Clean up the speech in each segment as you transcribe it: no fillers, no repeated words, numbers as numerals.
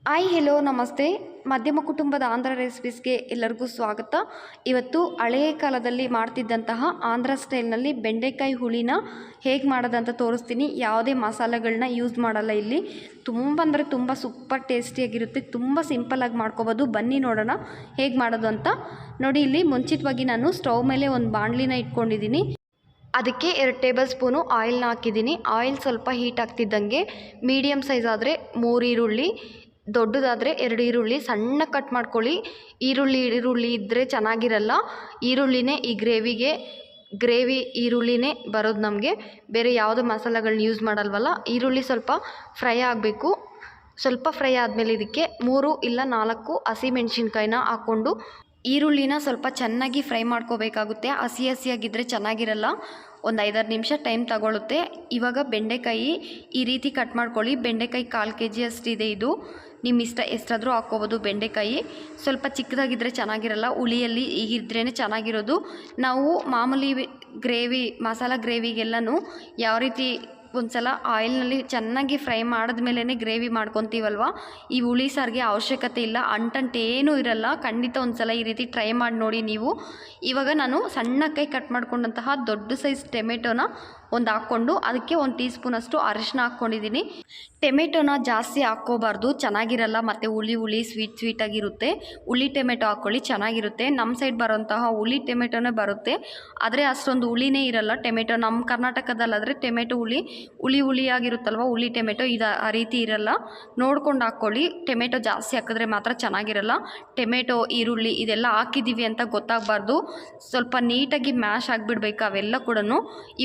Hi hello ನಮಸ್ತೆ. ಮಧ್ಯಮ ಕುಟುಂಬದ ಆಂಧ್ರ ರೆಸಿಪೀಸ್ಗೆ ಎಲ್ಲರಿಗೂ ಸ್ವಾಗತ. ಇವತ್ತು ಹಳೆಯ ಕಾಲದಲ್ಲಿ ಮಾಡ್ತಿದ್ದಂತಹ ಆಂಧ್ರ ಸ್ಟೈಲ್ನಲ್ಲಿ ಬೆಂಡೆಕಾಯಿ ಹುಳಿನ ಹೇಗೆ ಮಾಡೋದಂತ ತೋರಿಸ್ತೀನಿ. ಯಾವುದೇ ಮಸಾಲೆಗಳನ್ನ ಯೂಸ್ ಮಾಡಲ್ಲ ಇಲ್ಲಿ. ತುಂಬ ಅಂದರೆ ತುಂಬ ಸೂಪರ್ ಟೇಸ್ಟಿಯಾಗಿರುತ್ತೆ. ತುಂಬ ಸಿಂಪಲ್ಲಾಗಿ ಮಾಡ್ಕೋಬೋದು. ಬನ್ನಿ ನೋಡೋಣ ಹೇಗೆ ಮಾಡೋದು ಅಂತ. ನೋಡಿ, ಇಲ್ಲಿ ಮುಂಚಿತವಾಗಿ ನಾನು ಸ್ಟವ್ ಮೇಲೆ ಒಂದು ಬಾಣಲಿನ ಇಟ್ಕೊಂಡಿದ್ದೀನಿ. ಅದಕ್ಕೆ 2 ಟೇಬಲ್ ಸ್ಪೂನು ಆಯಿಲ್ನ ಹಾಕಿದ್ದೀನಿ. ಆಯಿಲ್ ಸ್ವಲ್ಪ ಹೀಟ್ ಆಗ್ತಿದ್ದಂಗೆ ಮೀಡಿಯಮ್ ಸೈಜ್ ಆದರೆ 3 ಈರುಳ್ಳಿ, ದೊಡ್ಡದಾದರೆ 2 ಈರುಳ್ಳಿ ಸಣ್ಣ ಕಟ್ ಮಾಡ್ಕೊಳ್ಳಿ. ಈರುಳ್ಳಿ ಇದ್ದರೆ ಚೆನ್ನಾಗಿರಲ್ಲ. ಈರುಳ್ಳಿನೇ ಈ ಗ್ರೇವಿ ಈರುಳ್ಳಿನೇ ಬರೋದು ನಮಗೆ. ಬೇರೆ ಯಾವುದೇ ಮಸಾಲೆಗಳನ್ನ ಯೂಸ್ ಮಾಡಲ್ವಲ್ಲ. ಈರುಳ್ಳಿ ಸ್ವಲ್ಪ ಫ್ರೈ ಆಗಬೇಕು. ಸ್ವಲ್ಪ ಫ್ರೈ ಆದಮೇಲೆ ಇದಕ್ಕೆ 3 ಇಲ್ಲ 4 ಹಸಿಮೆಣ್ಸಿನ್ಕಾಯಿನ ಹಾಕ್ಕೊಂಡು ಈರುಳ್ಳಿನ ಸ್ವಲ್ಪ ಚೆನ್ನಾಗಿ ಫ್ರೈ ಮಾಡ್ಕೋಬೇಕಾಗುತ್ತೆ. ಹಸಿಯಾಗಿದ್ದರೆ ಚೆನ್ನಾಗಿರಲ್ಲ. ಒಂದು 5-6 ನಿಮಿಷ ಟೈಮ್ ತಗೊಳ್ಳುತ್ತೆ. ಇವಾಗ ಬೆಂಡೆಕಾಯಿ ಈ ರೀತಿ ಕಟ್ ಮಾಡ್ಕೊಳ್ಳಿ. ಬೆಂಡೆಕಾಯಿ 1/4 kg ಅಷ್ಟಿದೆ ಇದು. ನಿಮ್ಮ ಇಷ್ಟ ಎಷ್ಟಾದರೂ ಹಾಕ್ಕೋಬೋದು. ಬೆಂಡೆಕಾಯಿ ಸ್ವಲ್ಪ ಚಿಕ್ಕದಾಗಿದ್ದರೆ ಚೆನ್ನಾಗಿರಲ್ಲ. ಹುಳಿಯಲ್ಲಿ ಹೀಗಿದ್ರೇ ಚೆನ್ನಾಗಿರೋದು. ನಾವು ಮಾಮೂಲಿ ಮಸಾಲ ಗ್ರೇವಿಗೆಲ್ಲನೂ ಯಾವ ರೀತಿ ಒಂದು ಸಲ ಆಯಿಲ್ನಲ್ಲಿ ಚೆನ್ನಾಗಿ ಫ್ರೈ ಮಾಡಿದ್ಮೇಲೆ ಗ್ರೇವಿ ಮಾಡ್ಕೊತೀವಲ್ವ, ಈ ಹುಳಿ ಸಾರಿಗೆ ಅವಶ್ಯಕತೆ ಇಲ್ಲ. ಅಂಟಂಟು ಏನೂ ಇರಲ್ಲ. ಖಂಡಿತ ಒಂದು ಸಲ ಈ ರೀತಿ ಟ್ರೈ ಮಾಡಿ ನೋಡಿ ನೀವು. ಇವಾಗ ನಾನು ಸಣ್ಣಕ್ಕೆ ಕಟ್ ಮಾಡ್ಕೊಂಡಂತಹ ದೊಡ್ಡ ಸೈಜ್ ಟೊಮೆಟೊನ ಒಂದು ಹಾಕ್ಕೊಂಡು ಅದಕ್ಕೆ 1 ಟೀ ಸ್ಪೂನಷ್ಟು ಅರಿಶಿನ ಹಾಕ್ಕೊಂಡಿದ್ದೀನಿ. ಟೊಮೆಟೊನ ಜಾಸ್ತಿ ಹಾಕ್ಕೋಬಾರ್ದು, ಚೆನ್ನಾಗಿರಲ್ಲ. ಮತ್ತು ಹುಳಿ ಸ್ವೀಟಾಗಿರುತ್ತೆ. ಹುಳಿ ಟೊಮೆಟೊ ಹಾಕ್ಕೊಳ್ಳಿ, ಚೆನ್ನಾಗಿರುತ್ತೆ. ನಮ್ಮ ಸೈಡ್ ಬರೋಂತಹ ಹುಳಿ ಟೊಮೆಟೊನೇ ಬರುತ್ತೆ. ಆದರೆ ಅಷ್ಟೊಂದು ಹುಳಿನೇ ಇರಲ್ಲ ಟೊಮೆಟೊ. ನಮ್ಮ ಕರ್ನಾಟಕದಲ್ಲಾದರೆ ಟೊಮೆಟೊ ಹುಳಿಯಾಗಿರುತ್ತಲ್ವ, ಹುಳಿ ಟೊಮೆಟೊ ಇದು ಆ ರೀತಿ ಇರಲ್ಲ. ನೋಡ್ಕೊಂಡು ಹಾಕ್ಕೊಳ್ಳಿ. ಟೊಮೆಟೊ ಜಾಸ್ತಿ ಹಾಕಿದ್ರೆ ಮಾತ್ರ ಚೆನ್ನಾಗಿರಲ್ಲ. ಟೊಮೆಟೊ ಈರುಳ್ಳಿ ಇದೆಲ್ಲ ಹಾಕಿದ್ದೀವಿ ಅಂತ ಗೊತ್ತಾಗಬಾರ್ದು. ಸ್ವಲ್ಪ ನೀಟಾಗಿ ಮ್ಯಾಶ್ ಆಗಿಬಿಡ್ಬೇಕು ಅವೆಲ್ಲ ಕೂಡ.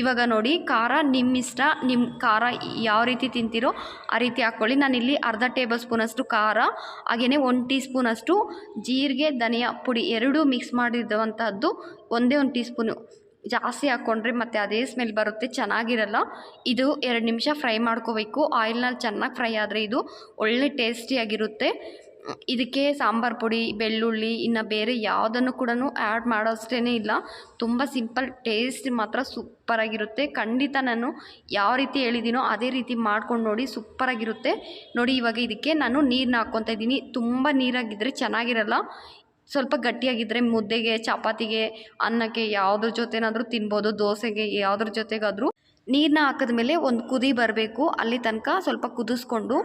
ಇವಾಗ ನೋಡಿ, ಖಾರ ನಿಮ್ಮ ಇಷ್ಟ. ನಿಮ್ಮ ಖಾರ ಯಾವ ರೀತಿ ತಿಂತೀರೋ ಆ ರೀತಿ ಹಾಕ್ಕೊಳ್ಳಿ. ನಾನಿಲ್ಲಿ ಅರ್ಧ ಟೇಬಲ್ ಸ್ಪೂನಷ್ಟು ಖಾರ, ಹಾಗೆಯೇ 1 ಟೀ ಸ್ಪೂನಷ್ಟು ಜೀರಿಗೆ, ಧನಿಯಾ ಪುಡಿ ಎರಡೂ ಮಿಕ್ಸ್ ಮಾಡಿರುವಂತಹದ್ದು ಒಂದೇ 1 ಟೀ ಸ್ಪೂನು. ಜಾಸ್ತಿ ಹಾಕ್ಕೊಂಡ್ರೆ ಮತ್ತು ಅದೇ ಸ್ಮೆಲ್ ಬರುತ್ತೆ, ಚೆನ್ನಾಗಿರಲ್ಲ. ಇದು 2 ನಿಮಿಷ ಫ್ರೈ ಮಾಡ್ಕೋಬೇಕು. ಆಯಿಲ್ನಲ್ಲಿ ಚೆನ್ನಾಗಿ ಫ್ರೈ ಆದರೆ ಇದು ಒಳ್ಳೆ ಟೇಸ್ಟಿಯಾಗಿರುತ್ತೆ. ಇದಕ್ಕೆ ಸಾಂಬಾರು ಪುಡಿ, ಬೆಳ್ಳುಳ್ಳಿ, ಇನ್ನು ಬೇರೆ ಯಾವುದನ್ನು ಕೂಡ ಆ್ಯಡ್ ಮಾಡೋಷ್ಟೇ ಇಲ್ಲ. ತುಂಬ ಸಿಂಪಲ್, ಟೇಸ್ಟ್ ಮಾತ್ರ ಸೂಪರಾಗಿರುತ್ತೆ. ಖಂಡಿತ ನಾನು ಯಾವ ರೀತಿ ಹೇಳಿದ್ದೀನೋ ಅದೇ ರೀತಿ ಮಾಡ್ಕೊಂಡು ನೋಡಿ, ಸೂಪರಾಗಿರುತ್ತೆ. ನೋಡಿ, ಇವಾಗ ಇದಕ್ಕೆ ನಾನು ನೀರನ್ನ ಹಾಕ್ಕೊತಾ ಇದ್ದೀನಿ. ತುಂಬ ನೀರಾಗಿದ್ದರೆ ಚೆನ್ನಾಗಿರಲ್ಲ. ಸ್ವಲ್ಪ ಗಟ್ಟಿಯಾಗಿದ್ದರೆ ಮುದ್ದೆಗೆ, ಚಪಾತಿಗೆ, ಅನ್ನಕ್ಕೆ ಯಾವುದ್ರ ಜೊತೆನಾದರೂ ತಿನ್ಬೋದು. ದೋಸೆಗೆ ಯಾವುದ್ರ ಜೊತೆಗಾದರೂ ನೀರನ್ನ ಹಾಕಿದ್ಮೇಲೆ ಒಂದು ಕುದಿ ಬರಬೇಕು. ಅಲ್ಲಿ ತನಕ ಸ್ವಲ್ಪ ಕುದಿಸ್ಕೊಂಡು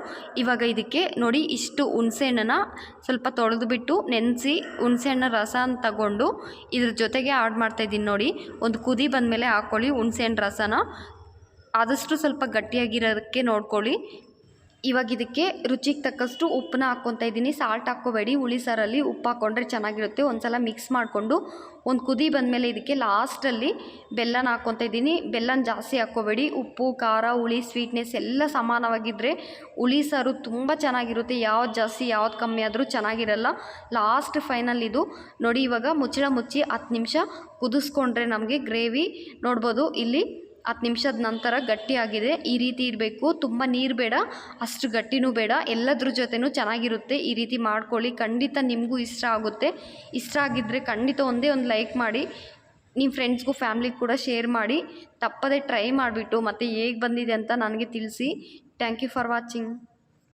ಇವಾಗ ಇದಕ್ಕೆ ನೋಡಿ, ಇಷ್ಟು ಹುಣಸೆಹಣ್ಣನ್ನು ಸ್ವಲ್ಪ ತೊಳೆದುಬಿಟ್ಟು ನೆನೆಸಿ ಹುಣಸೆಹಣ್ಣ ರಸನ ತಗೊಂಡು ಇದ್ರ ಜೊತೆಗೆ ಆ್ಯಡ್ ಮಾಡ್ತಾಯಿದ್ದೀನಿ. ನೋಡಿ, ಒಂದು ಕುದಿ ಬಂದಮೇಲೆ ಹಾಕ್ಕೊಳ್ಳಿ ಹುಣಸೆಹಣ್ಣು ರಸನ. ಆದಷ್ಟು ಸ್ವಲ್ಪ ಗಟ್ಟಿಯಾಗಿರೋದಕ್ಕೆ ನೋಡ್ಕೊಳ್ಳಿ. ಇವಾಗ ಇದಕ್ಕೆ ರುಚಿಗೆ ತಕ್ಕಷ್ಟು ಉಪ್ಪನ್ನ ಹಾಕ್ಕೊತಾ ಇದ್ದೀನಿ. ಸಾಲ್ಟ್ ಹಾಕ್ಕೋಬೇಡಿ. ಹುಳಿ ಸಾರಲ್ಲಿ ಉಪ್ಪು ಹಾಕ್ಕೊಂಡ್ರೆ ಚೆನ್ನಾಗಿರುತ್ತೆ. ಒಂದು ಸಲ ಮಿಕ್ಸ್ ಮಾಡಿಕೊಂಡು ಒಂದು ಕುದಿ ಬಂದಮೇಲೆ ಇದಕ್ಕೆ ಲಾಸ್ಟಲ್ಲಿ ಬೆಲ್ಲನ ಹಾಕ್ಕೊತಾ ಇದ್ದೀನಿ. ಬೆಲ್ಲನ ಜಾಸ್ತಿ ಹಾಕ್ಕೋಬೇಡಿ. ಉಪ್ಪು, ಖಾರ, ಹುಳಿ, ಸ್ವೀಟ್ನೆಸ್ ಎಲ್ಲ ಸಮಾನವಾಗಿದ್ದರೆ ಹುಳಿ ಸಾರು ತುಂಬ ಚೆನ್ನಾಗಿರುತ್ತೆ. ಯಾವ್ದು ಜಾಸ್ತಿ ಯಾವ್ದು ಕಮ್ಮಿ ಆದರೂ ಚೆನ್ನಾಗಿರಲ್ಲ. ಲಾಸ್ಟ್ ಫೈನಲ್ ಇದು ನೋಡಿ. ಇವಾಗ ಮುಚ್ಚಳ ಮುಚ್ಚಿ 10 ನಿಮಿಷ ಕುದಿಸ್ಕೊಂಡ್ರೆ ನಮಗೆ ಗ್ರೇವಿ ನೋಡ್ಬೋದು. ಇಲ್ಲಿ 10 ನಿಮಿಷದ ನಂತರ ಗಟ್ಟಿಯಾಗಿದೆ. ಈ ರೀತಿ ಇರಬೇಕು. ತುಂಬ ನೀರು ಬೇಡ, ಅಷ್ಟು ಗಟ್ಟಿನೂ ಬೇಡ. ಎಲ್ಲದ್ರ ಜೊತೆನೂ ಚೆನ್ನಾಗಿರುತ್ತೆ. ಈ ರೀತಿ ಮಾಡ್ಕೊಳ್ಳಿ. ಖಂಡಿತ ನಿಮಗೂ ಇಷ್ಟ ಆಗುತ್ತೆ. ಇಷ್ಟ ಆಗಿದ್ದರೆ ಖಂಡಿತ ಒಂದೇ ಒಂದು ಲೈಕ್ ಮಾಡಿ. ನಿಮ್ಮ ಫ್ರೆಂಡ್ಸ್ಗೂ ಫ್ಯಾಮ್ಲಿಗೆ ಕೂಡ ಶೇರ್ ಮಾಡಿ. ತಪ್ಪದೇ ಟ್ರೈ ಮಾಡಿಬಿಟ್ಟು ಮತ್ತು ಹೇಗೆ ಬಂದಿದೆ ಅಂತ ನನಗೆ ತಿಳಿಸಿ. Thank you for watching.